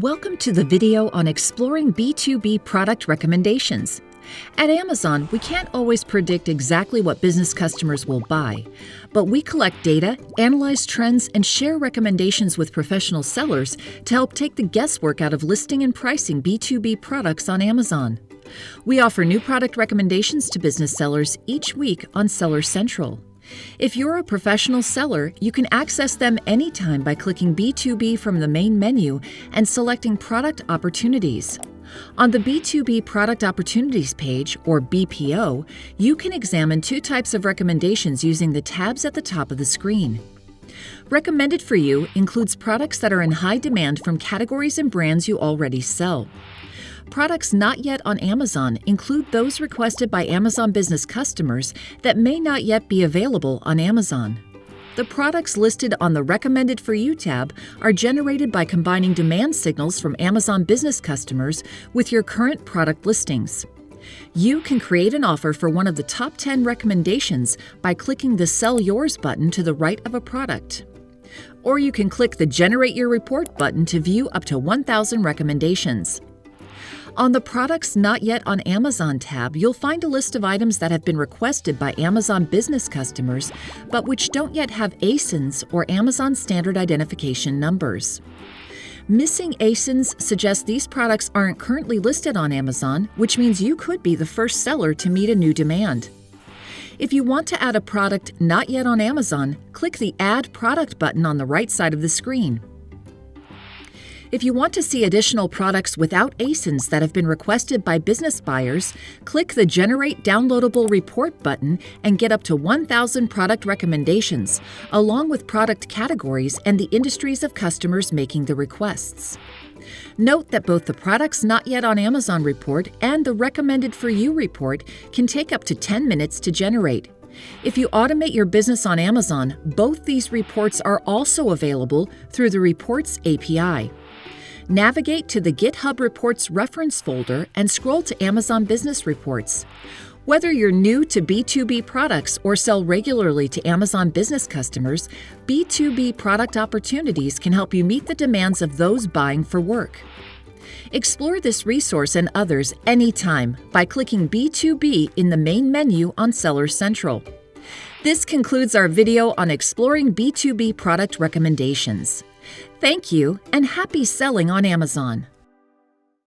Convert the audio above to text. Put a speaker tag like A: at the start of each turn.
A: Welcome to the video on exploring B2B product recommendations. At Amazon, we can't always predict exactly what business customers will buy, but we collect data, analyze trends, and share recommendations with professional sellers to help take the guesswork out of listing and pricing B2B products on Amazon. We offer new product recommendations to business sellers each week on Seller Central. If you're a professional seller, you can access them anytime by clicking B2B from the main menu and selecting Product Opportunities. On the B2B Product Opportunities page, or BPO, you can examine two types of recommendations using the tabs at the top of the screen. Recommended for You includes products that are in high demand from categories and brands you already sell. Products not yet on Amazon include those requested by Amazon business customers that may not yet be available on Amazon. The products listed on the Recommended for You tab are generated by combining demand signals from Amazon business customers with your current product listings. You can create an offer for one of the top 10 recommendations by clicking the Sell Yours button to the right of a product. Or you can click the Generate Your Report button to view up to 1,000 recommendations. On the Products Not Yet on Amazon tab, you'll find a list of items that have been requested by Amazon business customers, but which don't yet have ASINs or Amazon Standard Identification Numbers. Missing ASINs suggests these products aren't currently listed on Amazon, which means you could be the first seller to meet a new demand. If you want to add a product not yet on Amazon, click the Add Product button on the right side of the screen. If you want to see additional products without ASINs that have been requested by business buyers, click the Generate Downloadable Report button and get up to 1,000 product recommendations, along with product categories and the industries of customers making the requests. Note that both the Products Not Yet on Amazon report and the Recommended for You report can take up to 10 minutes to generate. If you automate your business on Amazon, both these reports are also available through the Reports API. Navigate to the GitHub Reports reference folder and scroll to Amazon Business Reports. Whether you're new to B2B products or sell regularly to Amazon business customers, B2B Product Opportunities can help you meet the demands of those buying for work. Explore this resource and others anytime by clicking B2B in the main menu on Seller Central. This concludes our video on exploring B2B product recommendations. Thank you, and happy selling on Amazon!